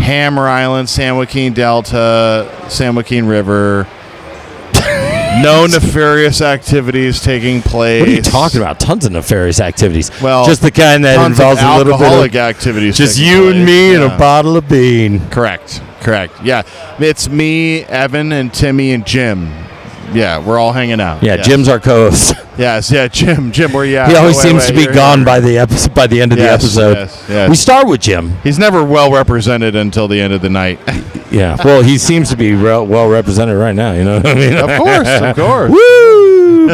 Hammer Island, San Joaquin Delta, San Joaquin River. No nefarious activities taking place. What are you talking about? Tons of nefarious activities. Well, just the kind that involves a little bit of alcoholic activities. Just you and me and a bottle of bean. Correct. Yeah, it's me, Evan, and Timmy and Jim. Yeah, we're all hanging out. Yeah, yes. Jim's our co-host. Yes, yeah, Jim, where you at? He always seems to be gone by the end of the episode. Yes. We start with Jim. He's never well represented until the end of the night. Yeah, well, he seems to be well represented right now. You know what I mean? Of course. Woo!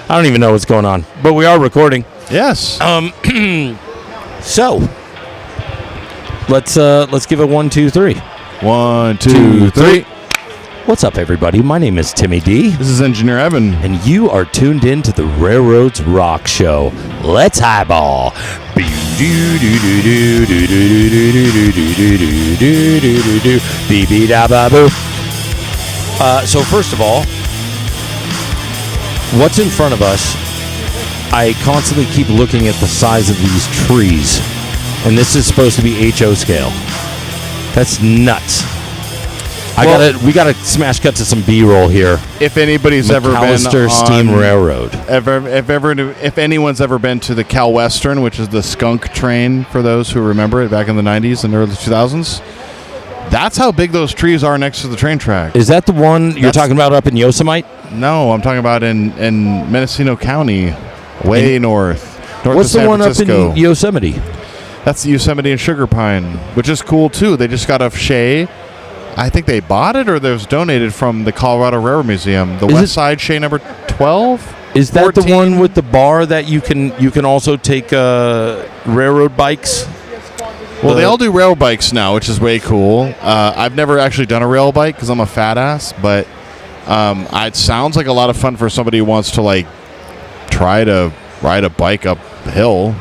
I don't even know what's going on, but we are recording. Yes. So let's give it 1, 2, 3. 1, 2, 3. What's up, everybody? My name is Timmy D. This is Engineer Evan. And you are tuned in to the Railroads Rock Show. Let's highball. So first of all, what's in front of us? I constantly keep looking at the size of these trees. And this is supposed to be HO scale. That's nuts. We gotta smash cut to some B-roll here. If anybody's ever been on Steam Railroad, if anyone's ever been to the Cal Western, which is the skunk train for those who remember it back in the 90s and early 2000s, that's how big those trees are next to the train track. Is that the one you're talking about up in Yosemite? No, I'm talking about in Mendocino County, way north What's of San the one Francisco. up in Yosemite? That's the Yosemite and Sugar Pine, which is cool too. They just got off Shea. I think they bought it or it was donated from the Colorado Railroad Museum. The West Side Shea number 12? Is that 14? the one with the bar that you can also take railroad bikes? Well, they all do rail bikes now, which is way cool. I've never actually done a rail bike because I'm a fat ass, but it sounds like a lot of fun for somebody who wants to try to ride a bike uphill.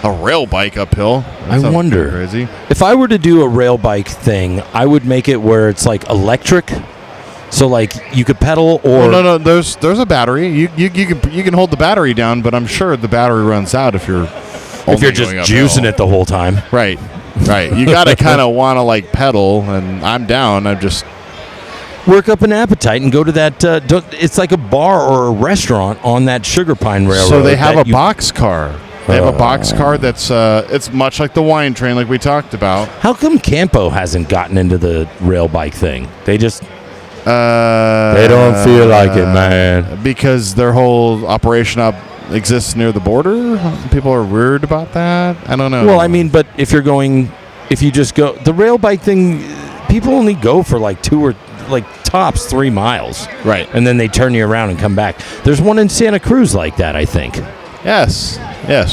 A rail bike uphill. I wonder crazy. If I were to do a rail bike thing, I would make it where it's electric, so you could pedal or no. There's a battery. You can hold the battery down, but I'm sure the battery runs out if you're just juicing it the whole time. Right. You got to kind of want to pedal, and I'm down. I'm just work up an appetite and go to that. It's like a bar or a restaurant on that Sugar Pine Railroad. So they have a box car. They have a box car that's it's much like the wine train like we talked about. How come Campo hasn't gotten into the rail bike thing? They just they don't feel like it, man. Because their whole operation exists near the border. People are weird about that. I don't know. Well, I mean, but if you just go the rail bike thing, people only go for 2 or tops 3 miles, right? And then they turn you around and come back. There's one in Santa Cruz like that, I think. Yes,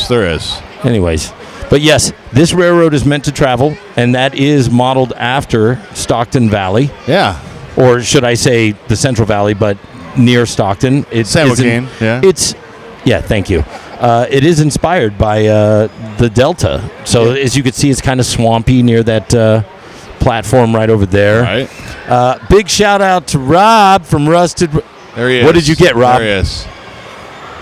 there is. Anyways, but yes, this railroad is meant to travel, and that is modeled after Stockton Valley. Yeah. Or should I say the Central Valley, but near Stockton. San Joaquin, thank you. It is inspired by the Delta. So as you can see, it's kind of swampy near that platform right over there. Right. Big shout out to Rob from Rusted. There he is. What did you get, Rob? There he is.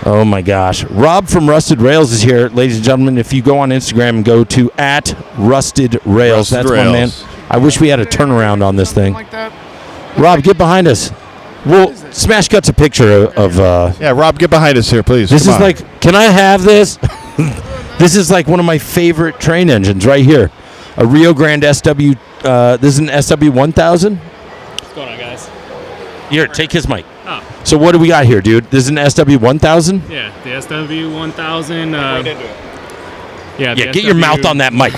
Oh, my gosh. Rob from Rusted Rails is here. Ladies and gentlemen, if you go on Instagram and go to @RustedRails, that's my man. I wish we had a turnaround on this thing. Like that. Rob, get behind us. We'll smash cuts a picture of Rob, get behind us here, please. This is can I have this? This is one of my favorite train engines right here. A Rio Grande SW. This is an SW 1000. What's going on, guys? Here, take his mic. Oh. So what do we got here, dude? This is an SW 1000? Yeah, the SW 1000. Get your mouth on that mic.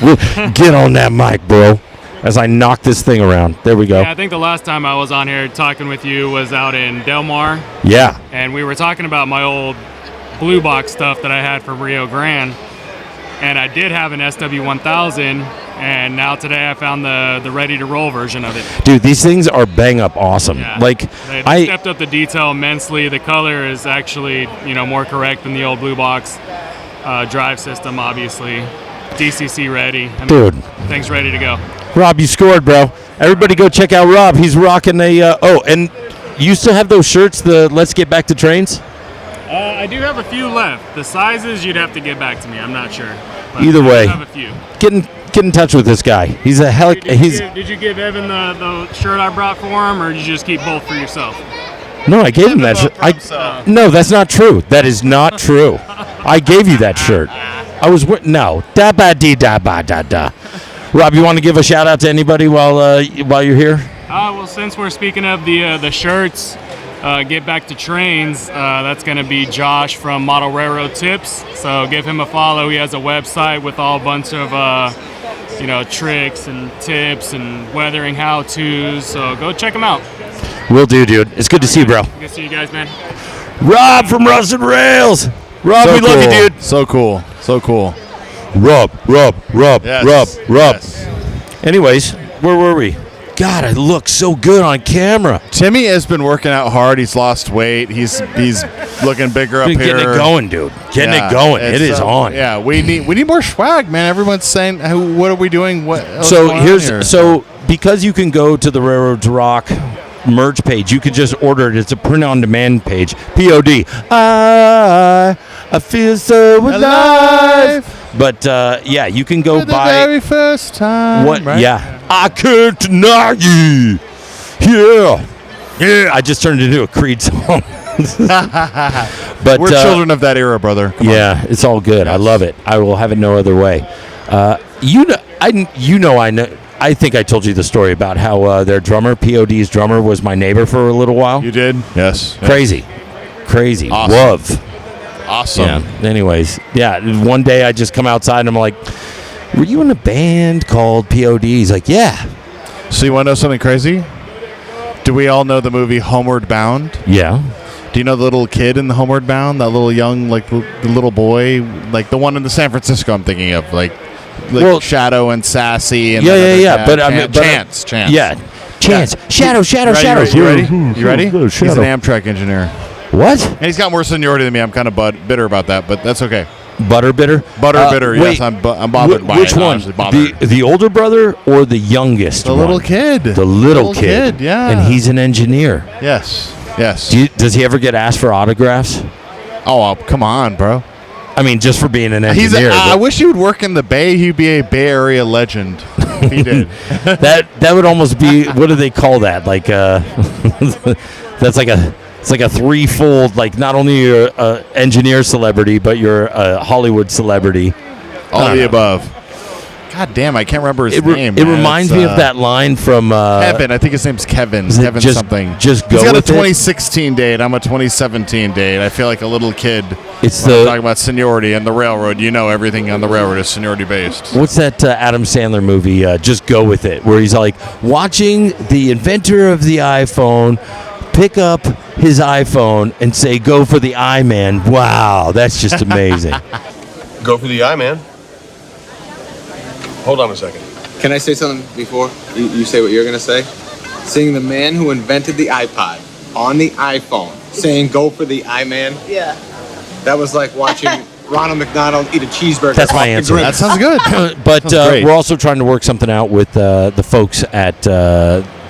Get on that mic, bro. As I knock this thing around. There we go. Yeah, I think the last time I was on here talking with you was out in Del Mar. Yeah. And we were talking about my old blue box stuff that I had for Rio Grande. And I did have an SW 1000, and now today I found the ready to roll version of it. Dude, these things are bang up awesome. Yeah. They stepped up the detail immensely. The color is actually more correct than the old blue box. Drive system, obviously. DCC ready. Dude. Thing's ready to go. Rob, you scored, bro. Everybody go check out Rob. He's rocking and you still have those shirts, the Let's Get Back to Trains? I do have a few left. The sizes you'd have to get back to me. I'm not sure. Either way, I have a few. get in touch with this guy. He's a hell. Did you give Evan the shirt I brought for him, or did you just keep both for yourself? No, I gave him that shirt. No, that's not true. That is not true. I gave you that shirt. I was no. Da ba dee da ba da da. Rob, you want to give a shout out to anybody while you're here? Well, since we're speaking of the shirts, get back to trains. That's going to be Josh from Model Railroad Tips. So give him a follow. He has a website with all a bunch of tricks and tips and weathering how-tos. So go check him out. Will do, dude. It's good to see you, bro. Good to see you guys, man. Rob from Rusted Rails. Rob, So we love you, cool. dude. So cool. So cool. Rob. Yes. Yes. Anyways, where were we? God, I look so good on camera. Timmy has been working out hard. He's lost weight. He's looking bigger up here. Getting it going, dude. Getting it going. It is on. Yeah, we need more swag, man. Everyone's saying, "What are we doing?" What's So going on here? because you can go to the Railroads Rock merch page, you can just order it. It's a print-on-demand page. POD. I feel so alive. But yeah, you can go For the buy. very first time. What? Right? Yeah. I can't deny you. Yeah. Yeah. I just turned into a Creed song. But We're children of that era, brother. Come on. yeah, it's all good. I love it. I will have it no other way. I know. I think I told you the story about how their drummer, POD's drummer, was my neighbor for a little while. You did? Yes. Crazy. Awesome. Love. Awesome. Yeah. Anyways, yeah. One day I just come outside and I'm like, "Were you in a band called POD?" He's like, "Yeah." So you want to know something crazy? Do we all know the movie Homeward Bound? Yeah. Do you know the little kid in the Homeward Bound? That little young, like the little boy, like the one in the San Francisco I'm thinking of, like Well, Shadow and Sassy and yeah. But I mean, Chance. Yeah. Chance. Shadow. You ready? You ready? He's Shadow. an Amtrak engineer. What? And he's got more seniority than me. I'm kind of bitter about that, but that's okay. Butter bitter? Bitter. Wait, Yes, I'm bothered by it. Which one? Honestly, bothered. The older brother or the youngest? The one? little kid. The little kid. Yeah. And he's an engineer. Yes. Does he ever get asked for autographs? Oh, come on, bro. I mean, just for being an engineer. I wish he would work in the Bay. He'd be a Bay Area legend. If he did. that would almost be, what do they call that? Like that's like it's like a threefold, like not only you're an engineer celebrity, but you're a Hollywood celebrity. All of the above. God damn, I can't remember his name. It reminds me of that line from Kevin. I think his name's Kevin. Kevin just, something. Just go He's got with a 2016 date. I'm a 2017 date. I feel like a little kid. It's when I'm talking about seniority and the railroad. You know, everything on the railroad is seniority based. What's that Adam Sandler movie? Just Go With It, where he's like watching the inventor of the iPhone pick up his iPhone and say, "Go for the I, man." Wow, that's just amazing. Go for the eye, man. Hold on a second. Can I say something before you say what you're going to say? Seeing the man who invented the iPod on the iPhone saying, "Go for the iMan." Yeah. That was like watching Ronald McDonald eat a cheeseburger. That's my off the answer. grill. That sounds good. But Sounds great. we're also trying to work something out with the folks at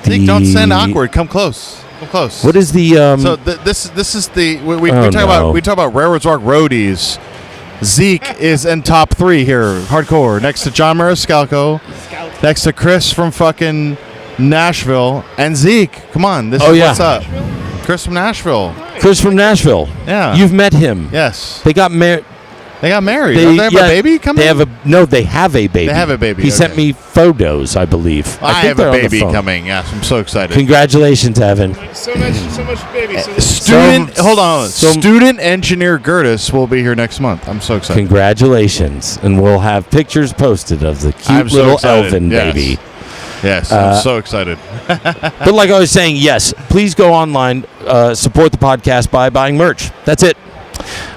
Zeke, don't stand awkward. Come close. Come close. What is the? So this is the we Oh, talk about Railroads Rock roadies. Zeke is in top 3 here, hardcore, next to John Mariscalco, next to Chris from fucking Nashville, and Zeke. Come on, this is what's up. Chris from Nashville. Chris from Nashville. Yeah. You've met him. Yes. They got married. They got married. Don't they have a baby coming? They have a they have a baby. They have a baby, He okay. sent me photos, I believe. I think have they're a on the baby phone. coming. Yes, I'm so excited. Congratulations, Evan. So much baby. Student engineer Gerdes will be here next month. I'm so excited. Congratulations, and we'll have pictures posted of the cute I'm so little excited. Elvin Yes. baby. Yes, I'm so excited. But like I was saying, yes, please go online, support the podcast by buying merch. That's it.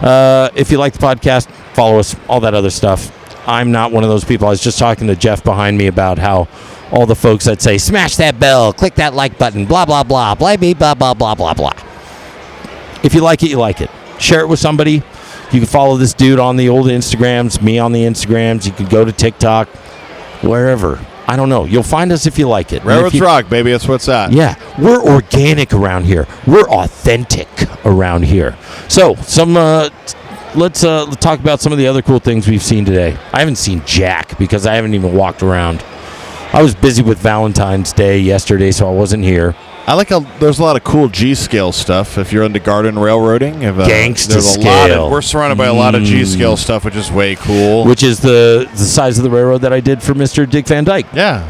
If you like the podcast, follow us, all that other stuff. I'm not one of those people. I was just talking to Jeff behind me about how all the folks that say, smash that bell, click that like button, blah, blah, blah, blah, blah, blah, blah, blah, blah, blah. If you like it, you like it. Share it with somebody. You can follow this dude on the old Instagrams, me on the Instagrams. You can go to TikTok, wherever. I don't know. You'll find us if you like it. And if Railroads you- Rock, baby. That's what's at. Yeah, we're organic around here. We're authentic around here. So, some let's talk about some of the other cool things we've seen today. I haven't seen jack because I haven't even walked around. I was busy with Valentine's Day yesterday, so I wasn't here. I like how there's a lot of cool G-scale stuff if you're into garden railroading. Gangsta there's a lot scale. we're surrounded by a lot of G-scale stuff, which is way cool. Which is the size of the railroad that I did for Mr. Dick Van Dyke. Yeah.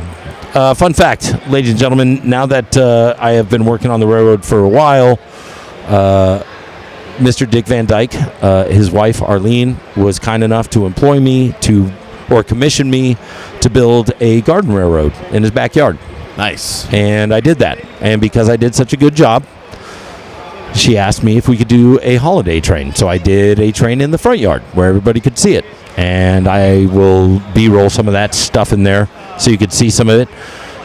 Fun fact, ladies and gentlemen, now that I have been working on the railroad for a while, Mr. Dick Van Dyke, his wife Arlene, was kind enough to employ me or commission me to build a garden railroad in his backyard. Nice. And I did that. And because I did such a good job, she asked me if we could do a holiday train. So I did a train in the front yard where everybody could see it. And I will B-roll some of that stuff in there so you could see some of it.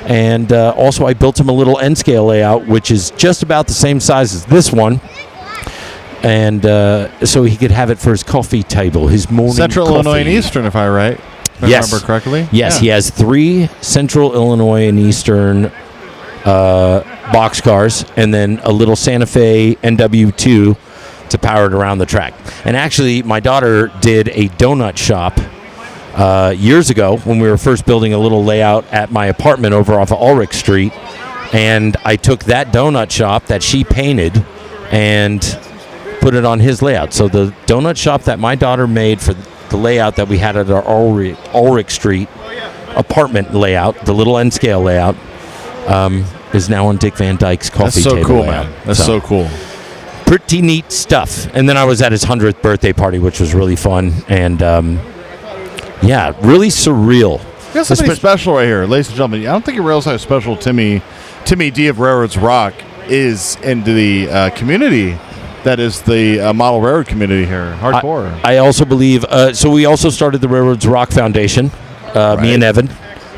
And also I built him a little N-scale layout, which is just about the same size as this one. And so he could have it for his coffee table, his morning Central coffee. Illinois and Eastern, if I Yes. remember correctly. Yes, he has 3 Central Illinois and Eastern boxcars, and then a little Santa Fe NW2 to power it around the track. And actually, my daughter did a donut shop years ago when we were first building a little layout at my apartment over off of Ulrich Street. And I took that donut shop that she painted and put it on his layout. So the donut shop that my daughter made for the layout that we had at our Ulrich Street apartment layout, the little N-scale layout, is now on Dick Van Dyke's coffee table. That's so cool, layout. man. That's so cool. Pretty neat stuff. And then I was at his 100th birthday party, which was really fun. And, yeah, really surreal. We got something special right here, ladies and gentlemen. I don't think you realize how special Timmy D of Railroads Rock is into the community. That is the model railroad community here, hardcore. I also believe, so we also started the Railroads Rock Foundation, me and Evan.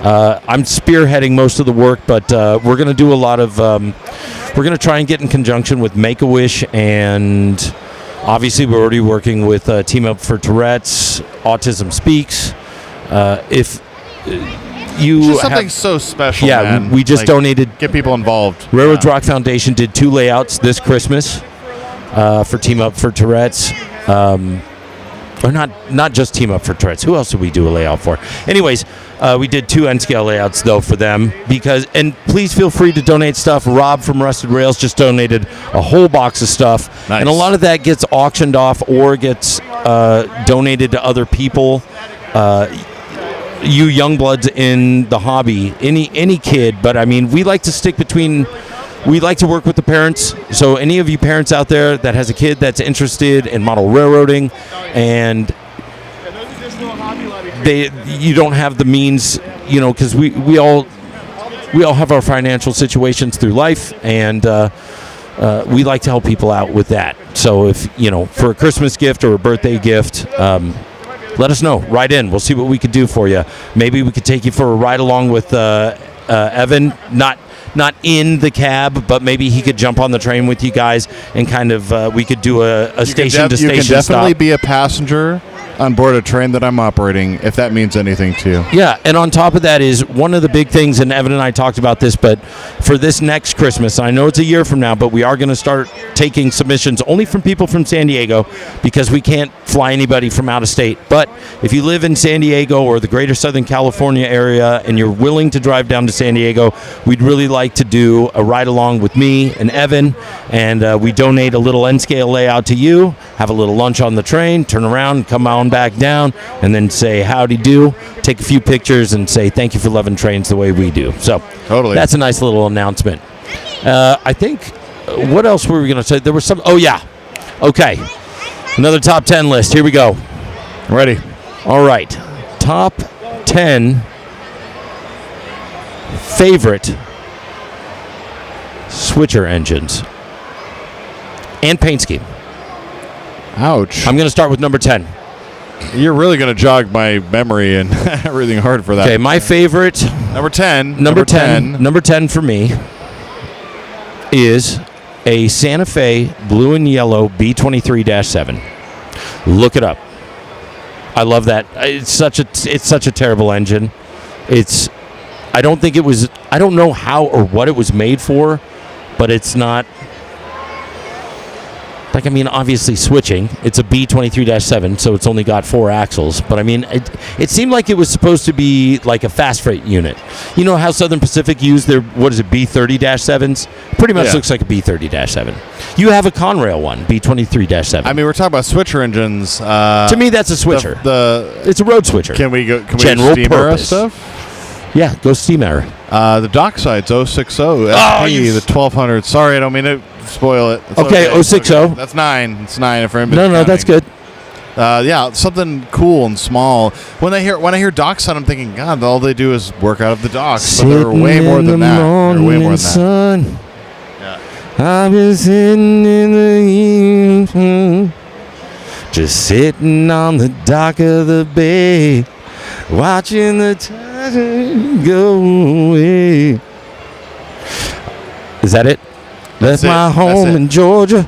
I'm spearheading most of the work, but we're going to do a lot of, we're going to try and get in conjunction with Make-A-Wish, and obviously we're already working with Team Up for Tourette's, Autism Speaks. If you just something so special, man. we just donated. Get people involved. Railroads Rock Foundation did 2 layouts this Christmas. For Team Up for Tourette's, or not just Team Up for Tourette's. Who else did we do a layout for? Anyways, we did 2 N-scale layouts though for them and please feel free to donate stuff. Rob from Rusted Rails just donated a whole box of stuff, nice. And a lot of that gets auctioned off or gets donated to other people. You young bloods in the hobby, any kid, but I mean, we like to stick between. We like to work with the parents, so any of you parents out there that has a kid that's interested in model railroading and you don't have the means, because we all have our financial situations through life, and we like to help people out with that. So if, for a Christmas gift or a birthday gift, let us know. Write in. We'll see what we could do for you. Maybe we could take you for a ride along with Evan, not in the cab, but maybe he could jump on the train with you guys and kind of we could do a station-to-station stop. You can definitely stop. be a passenger on board a train that I'm operating, if that means anything to you. Yeah, and on top of that is one of the big things, and Evan and I talked about this, but for this next Christmas, I know it's a year from now, but we are going to start taking submissions only from people from San Diego because we can't fly anybody from out of state. But if you live in San Diego or the greater Southern California area and you're willing to drive down to San Diego, we'd really like to do a ride along with me and Evan, and we donate a little N-scale layout to you, have a little lunch on the train, turn around, come on back down, and then say howdy do, take a few pictures, and say thank you for loving trains the way we do. So totally, that's a nice little announcement. I think, what else were we going to say? There was some, oh yeah, okay, another top 10 list. Here we go. Ready? All right, top 10 favorite switcher engines and paint scheme. Ouch. I'm going to start with number 10. You're really going to jog my memory and everything hard for that. Okay, my favorite. Number 10. Number 10 for me is a Santa Fe blue and yellow B23-7. Look it up. I love that. It's such a terrible engine. I don't know how or what it was made for, but it's not. Like, I mean, obviously switching. It's a B23-7, so it's only got 4 axles. But, I mean, it seemed like it was supposed to be like a fast freight unit. You know how Southern Pacific used their, B30-7s? Pretty much looks like a B30-7. You have a Conrail one, B23-7. I mean, we're talking about switcher engines. To me, that's a switcher. It's a road switcher. Can we go? Can General we steam era purpose. stuff? Yeah, go steam era. The Dockside's 060 SP, the 1200. Sorry, I don't mean to spoil it. It's Okay, 060. Okay. That's 9. It's 9 if anybody's No, that's counting. good. Yeah, something cool and small. When I hear Dockside, I'm thinking, God, all they do is work out of the docks. But they're way more than that. They're way more than that. Sun, Yeah. I've been sitting in the evening, just sitting on the dock of the bay, watching the tide go away. Is that it? Left my home in Georgia,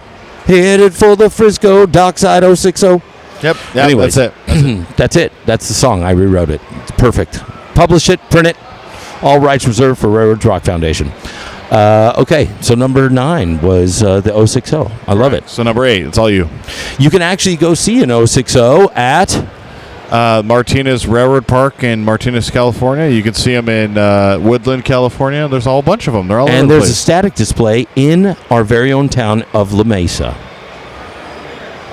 headed for the Frisco Dockside 060. Yep. Anyways, That's it. that's it. That's the song. I rewrote it. It's perfect. Publish it, print it. All rights reserved for Railroad Rock Foundation. Okay, so number 9 was the 060. I love it. So number 8, it's all you. You can actually go see an 060 at Martinez Railroad Park in Martinez, California. You can see them in Woodland, California. There's a whole bunch of them. They're all over and the there's a place. static display in our very own town of La Mesa.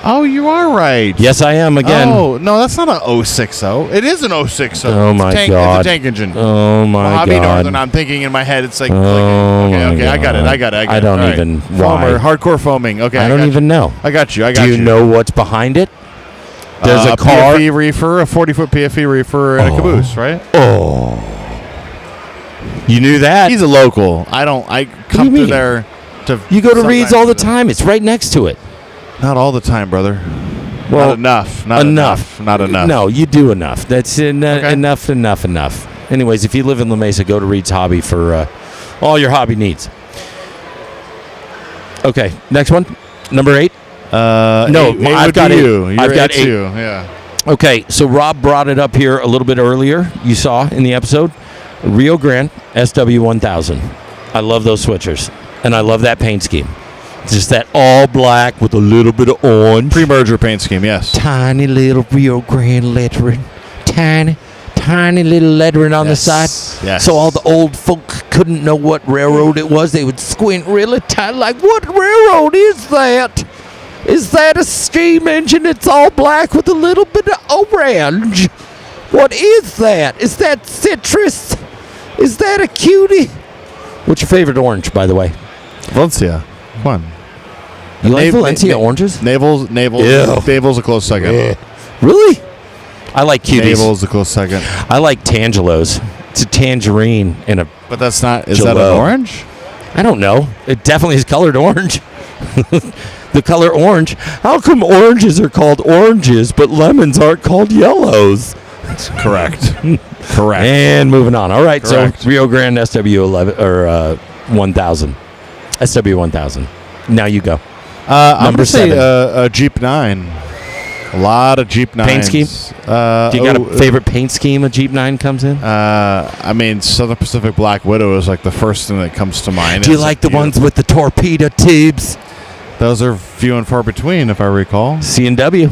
Oh, you are right. Yes, I am again. Oh, no, that's not a 060. It is an 060. Oh, It's a my tank, God. It's a tank engine. Oh my Hobby God. Northern. I'm thinking in my head, it's like, Oh, okay, my I got it. God. I I don't All right. even- Foamer, why? hardcore foaming. Okay, I don't got even you. know. I got you. Do you know what's behind it? There's a car. PFE reefer, a 40-foot PFE reefer, and a caboose, right? Oh, you knew that? He's a local. I do come you through mean? there to. You go to Reed's sometimes all the to- time. It's right next to it. Not all the time, brother. Well, not enough. Not enough. Not enough. No, you do enough. That's Okay. enough. Anyways, if you live in La Mesa, go to Reed's Hobby for all your hobby needs. Okay, next one, number 8. No, I've got 8. I've got 8. Yeah. Okay, so Rob brought it up here a little bit earlier. You saw in the episode, Rio Grande SW1000. I love those switchers, and I love that paint scheme. Just that all black with a little bit of orange. Pre-merger paint scheme, yes. Tiny little Rio Grande lettering. Tiny little lettering on the side. Yes. So all the old folk couldn't know what railroad it was. They would squint really tight, like, what railroad is that? Is that a steam engine? It's all black with a little bit of orange. What is that? Is that citrus? Is that a cutie? What's your favorite orange, by the way? Valencia. Come on. You like Valencia oranges? Navel's a close second. Really? I like cuties. Navel's a close second. I like Tangelos. It's a tangerine and a... But that's not... Is that an Jell-O. orange? I don't know. It definitely is colored orange. The color orange. How come oranges are called oranges, but lemons aren't called yellows? Correct. Correct. And moving on. All right, Correct. so Rio Grande SW11 or 1000. SW1000. Now you go. I'm Number going to say 7. a Jeep 9. A lot of Jeep 9s. Paint scheme? Do you got a favorite paint scheme a Jeep 9 comes in? I mean, Southern Pacific Black Widow is like the first thing that comes to mind. Do you It's like the ones with the torpedo tubes? Those are few and far between, if I recall. C&W.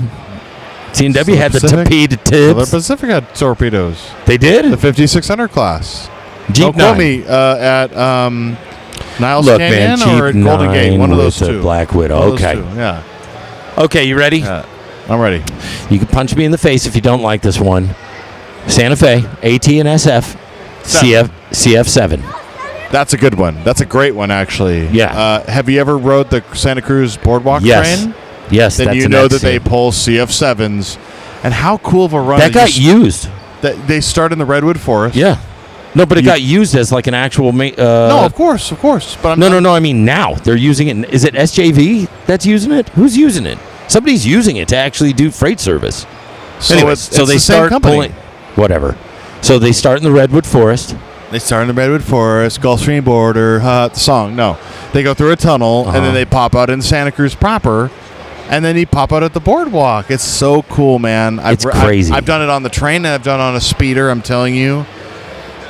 C&W had the Pacific? torpedo Southern tubes. Pacific had torpedoes. They did? The 5600 class. Jeep Don't quote 9. me at Niles Look, Canyon man, or at Jeep Golden Gate. 9 One of those with the two. Black Widow. One of those Okay. two, yeah. Okay, you ready? I'm ready. You can punch me in the face if you don't like this one. Santa Fe, AT and SF, CF7. That's a good one. That's a great one, actually. Yeah. Have you ever rode the Santa Cruz Boardwalk Yes. train? Yes, Then that's you an know X that they scene. pull CF7s. And how cool of a run That is got just- used. that they start in the Redwood Forest. Yeah. No, but it You- got used as like an actual... No, of course. But I'm No. I mean, now they're using it. Is it SJV that's using it? Who's using it? Somebody's using it to actually do freight service. So Anyways, it's so they the same start company. pulling... Whatever. So they start in the Redwood Forest. They start in the Redwood Forest, Gulfstream border, the song. No. They go through a tunnel, and then they pop out in Santa Cruz proper, and then you pop out at the boardwalk. It's so cool, man. It's crazy. I've done it on the train, and I've done it on a speeder, I'm telling you.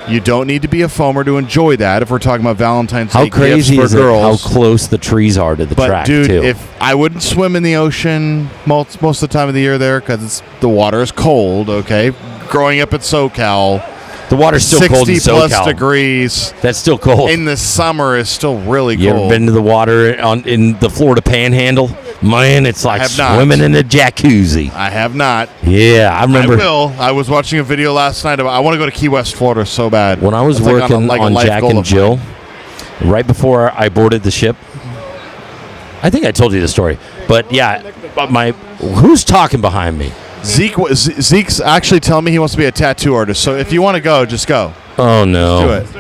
You don't need to be a foamer to enjoy that. If we're talking about Valentine's How Day crazy gifts is for it girls. how close the trees are to the But track, dude, too? if I wouldn't swim in the ocean most of the time of the year there because the water is cold. Okay, growing up at SoCal, the water's still 60 cold in plus SoCal. degrees That's still cold. in the summer is still really You cold. ever been to the water in the Florida Panhandle? Man, it's like have not. swimming in a jacuzzi. I have not. Yeah, I remember. I will. I was watching a video last night about I want to go to Key West, Florida so bad. When I was It's like working a on life Jack goal and of Jill, mine. right before I boarded the ship, I think I told you the story. But yeah, who's talking behind me? Zeke's actually telling me he wants to be a tattoo artist. So if you want to go, just go. Oh no. Do it.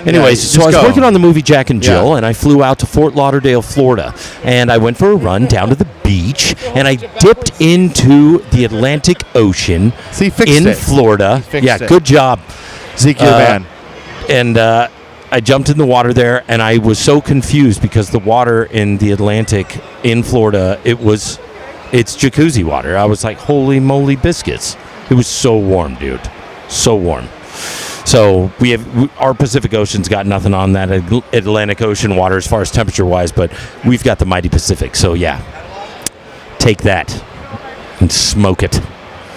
Anyways, Yeah, so I was just go. working on the movie Jack and Jill, Yeah. and I flew out to Fort Lauderdale, Florida, and I went for a run down to the beach, and I dipped into the Atlantic Ocean See, he fixed in it. Florida. fixed Yeah, it. good job. Zeke, your man. And I jumped in the water there, and I was so confused because the water in the Atlantic in Florida, it's jacuzzi water. I was like, holy moly biscuits. It was so warm, dude. So warm. So our Pacific Ocean's got nothing on that Atlantic Ocean water as far as temperature-wise, but we've got the mighty Pacific. So, yeah, take that and smoke it.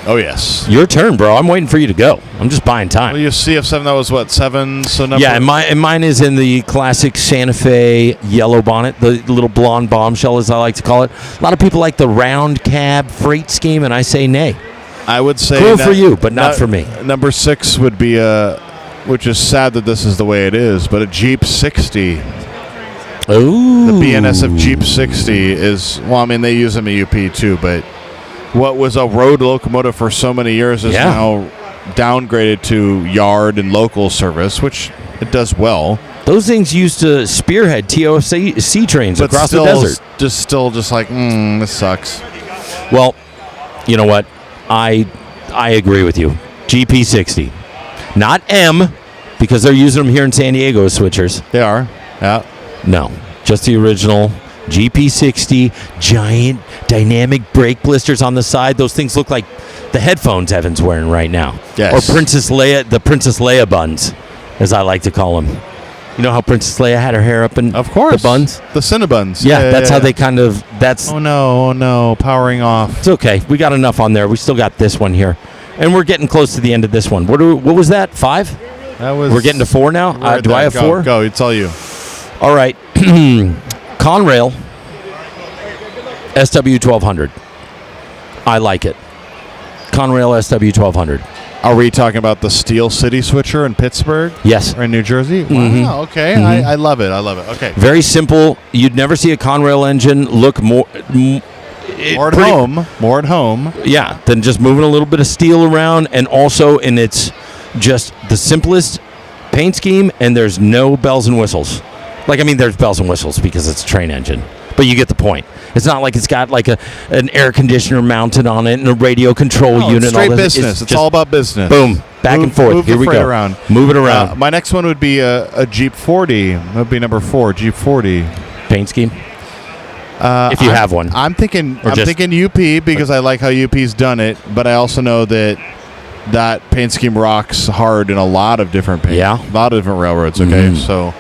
Oh, yes. Your turn, bro. I'm waiting for you to go. I'm just buying time. Well, your CF7, that was what, 7? So number Yeah, and mine is in the classic Santa Fe yellow bonnet, the little blonde bombshell, as I like to call it. A lot of people like the round cab freight scheme, and I say nay. I would say Cool for you, but not for me. Number 6 would be which is sad that this is the way it is, but a Jeep 60. Ooh. The BNSF Jeep 60 is, well, I mean, they use them at UP too, but what was a road locomotive for so many years is now downgraded to yard and local service, which it does well. Those things used to spearhead TOC trains But across still, the desert. just like, this sucks. Well, you know what? I agree with you. GP60. Not M, because they're using them here in San Diego as switchers. They are, yeah. No, just the original GP60, giant dynamic brake blisters on the side. Those things look like the headphones Evan's wearing right now. Yes. Or the Princess Leia buns, as I like to call them. You know how Princess Leia had her hair up in Of course. the buns? The Cinnabons. Yeah, that's how they kind of, that's, Oh no, powering off. it's okay. We got enough on there. We still got this one here. And we're getting close to the end of this one. What was that, 5? That was. We're getting to 4 now? We're at Do I that. have 4? Go, it's all you. All right. Conrail SW1200. I like it. Conrail SW1200. Are we talking about the Steel City switcher in Pittsburgh Yes. or in New Jersey? Mhm. Wow, okay. Mhm. I love it. I love it. Okay. Very simple. You'd never see a Conrail engine look more More at home. More at home. Yeah, than just moving a little bit of steel around, and also in its just the simplest paint scheme, and there's no bells and whistles. Like, I mean, there's bells and whistles because it's a train engine, but you get the point. It's not like it's got like an air conditioner mounted on it and a radio control No, unit. it's straight and all this. business. It's just all about business. boom, back and forth. Move Here the we freight go. around. Move it around. My next one would be a Jeep 40. That would be number 4, Jeep 40. Paint scheme. If you have one. I'm thinking Or just- thinking UP because I like how UP's done it, but I also know that paint scheme rocks hard in a lot of different paint. Yeah. A lot of different railroads, okay? So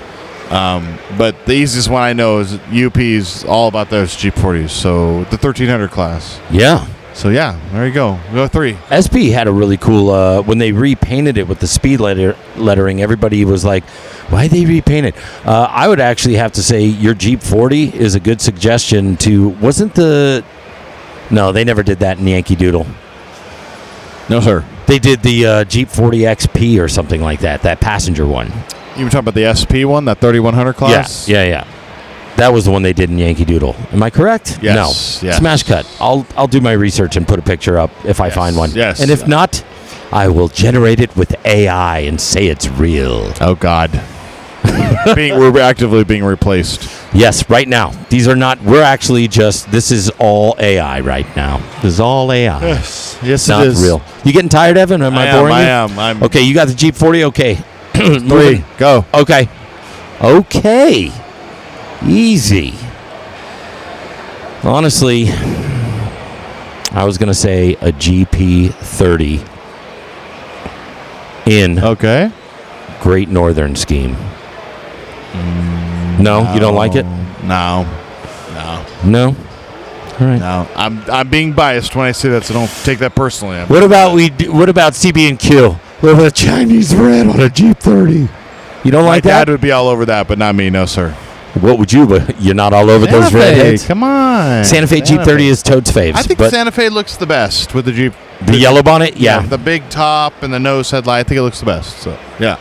but the easiest one I know is UP's all about those Jeep 40s. So the 1300 class. Yeah. So yeah, there you go. Go 3. SP had a really cool when they repainted it with the speed lettering. Everybody was like, "Why they repaint it?" I would actually have to say your Jeep 40 is a good suggestion. No, they never did that in Yankee Doodle. No, sir. They did the Jeep 40 XP or something like that. That passenger one. You were talking about the SP one, that 3100 class? Yeah. That was the one they did in Yankee Doodle. Am I correct? Yes, No. yes. Smash cut. I'll do my research and put a picture up if I find one. yes. And if not, I will generate it with AI and say it's real. Oh God. We're actively being replaced. Yes, right now. These are not. We're actually just. This is all AI right now. This is all AI. Yes, Not it is. real. You getting tired, Evan? Am I boring you? I am. I'm Okay, you got the Jeep 40. Okay. 3. Go. Okay. Easy. Honestly, I was gonna say a GP 30 in Okay. Great Northern scheme. No, you don't like it? No. No. All right. No. I'm being biased when I say that, so don't take that personally. What about CB&Q? What about Chinese bread on a Jeep 30? You don't My like dad that? would be all over that, but not me. No, sir. What would you? But you're not all over those redheads. Come on. Santa Fe Jeep 30 is Toad's faves. I think but Santa Fe looks the best with the Jeep. the yellow bonnet, yeah. The big top and the nose headlight. I think it looks the best. So yeah.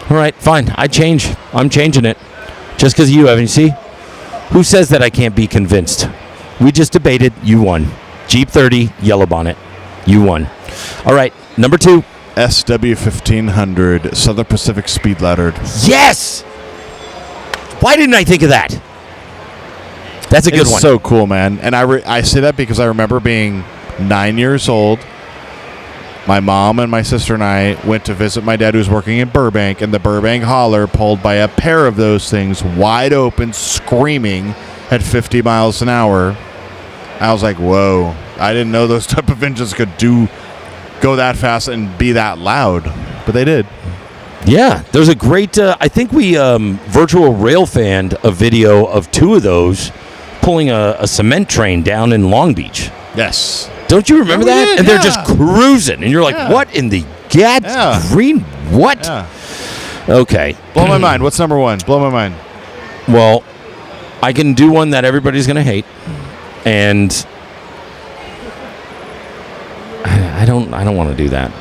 All right, fine. I'm changing it. Just because of you, Evan. You see? Who says that I can't be convinced? We just debated. You won. Jeep 30, yellow bonnet. You won. All right, number 2. SW1500 Southern Pacific Speed Laddered. Yes! Why didn't I think of that? That's a good It's one. so cool, man. And I say that because I remember being 9 years old. My mom and my sister and I went to visit my dad, who was working in Burbank, and the Burbank hauler pulled by a pair of those things, wide open, screaming at 50 miles an hour. I was like, whoa. I didn't know those type of engines could go that fast and be that loud. But they did. Yeah, there's a great, I think we virtual rail fanned a video of 2 of those pulling a cement train down in Long Beach. Yes. Don't you remember Yeah, we that? did, And they're yeah. just cruising. And you're like, Yeah. what in the Gads Yeah. green? What? Yeah. Okay. Blow my mind. What's number 1? Blow my mind. Well, I can do one that everybody's going to hate. And I don't want to do that.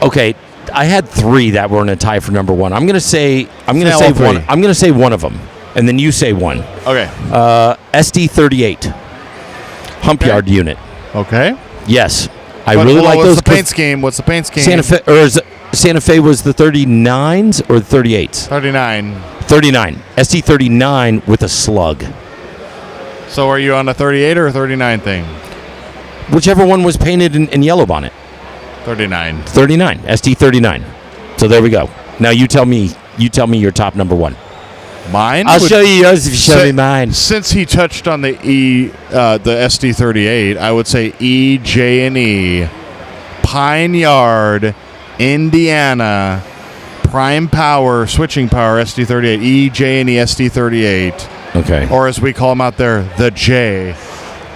Okay, I had 3 that were in a tie for number 1. I'm going to say all one. 3. I'm going to say one of them. And then you say one. Okay. SD38 hump yard unit. Okay. Yes. I But, really well, like what's those. the paint scheme? What's the paint scheme? Santa Fe, or is it, Santa Fe was the 39s or the 38s? 39. 39. SD39 with a slug. So are you on a 38 or a 39 thing? Whichever one was painted in yellow bonnet. 39. 39. SD39. So there we go. Now you tell me your top number 1. Mine? I'll would- show you yours if you show me mine. Since he touched on the the SD38, I would say EJ&E, Pine Yard, Indiana, Prime Power, Switching Power SD38, EJ&E SD38, Okay. or as we call them out there, the J.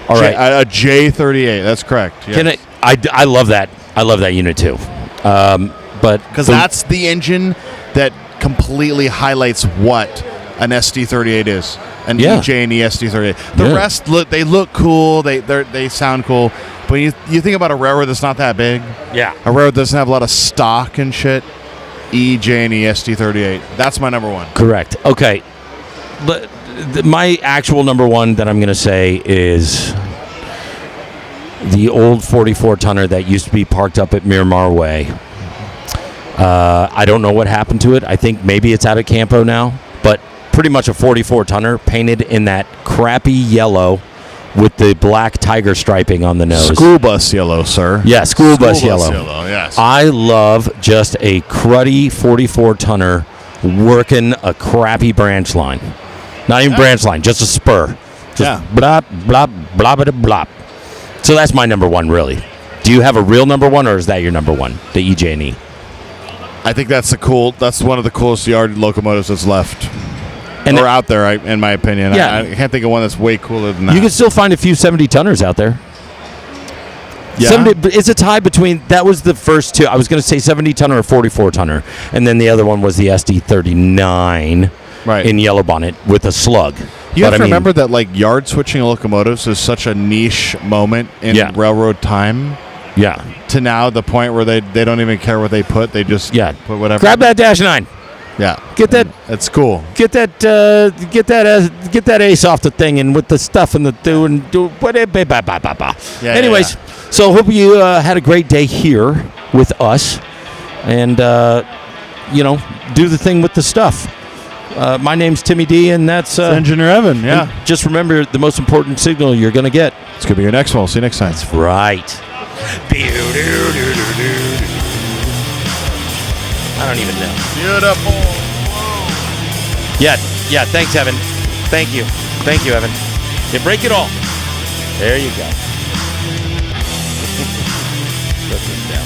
All right. A J38. That's correct. Yes. Can I love that. I love that unit too. But Because that's the engine that completely highlights what an SD38 is, an Yeah. EJ&E SD38. The Yeah. rest they look cool, they sound cool, but you think about a railroad that's not that big, yeah. a railroad that doesn't have a lot of stock and shit. EJ&E SD38. That's my number 1. Correct. Okay. But my actual number 1 that I'm going to say is the old 44 tonner that used to be parked up at Miramar Way. I don't know what happened to it. I think maybe it's out of Campo now, but pretty much a 44 tonner painted in that crappy yellow with the black tiger striping on the nose. School bus yellow, sir. Yeah, school bus yellow. Yes. I love just a cruddy 44 tonner working a crappy branch line. Not even branch line, just a spur. Just Yeah. blah, blah, blah, blah, blah. So that's my number 1, really. Do you have a real number 1, or is that your number 1, the EJ&E? I think that's one of the coolest yard locomotives that's left. And or out there, in my opinion. Yeah. I can't think of one that's way cooler than that. you can still find a few 70 tonners out there. Yeah. 70, it's a tie between, that was the first 2. I was going to say 70 tonner or 44 tonner. And then the other one was the SD39 Right. in yellow bonnet with a slug. You have But to I mean, remember that yard switching locomotives is such a niche moment in Yeah. railroad time Yeah. to now the point where they don't even care what they put. They just Yeah. put whatever. Grab that Dash 9. Yeah. Get that. It's cool. Get that ace off the thing and with the stuff and the do and do. Yeah, Anyways, so hope you had a great day here with us, and do the thing with the stuff. My name's Timmy D, and that's Engineer Evan. Yeah. and just remember the most important signal you're gonna get. It's gonna be your next one. We'll see you next time. That's right. I don't even know. Beautiful. Yeah. Thanks, Evan. Thank you, Evan. You break it all. There you go. Put this down.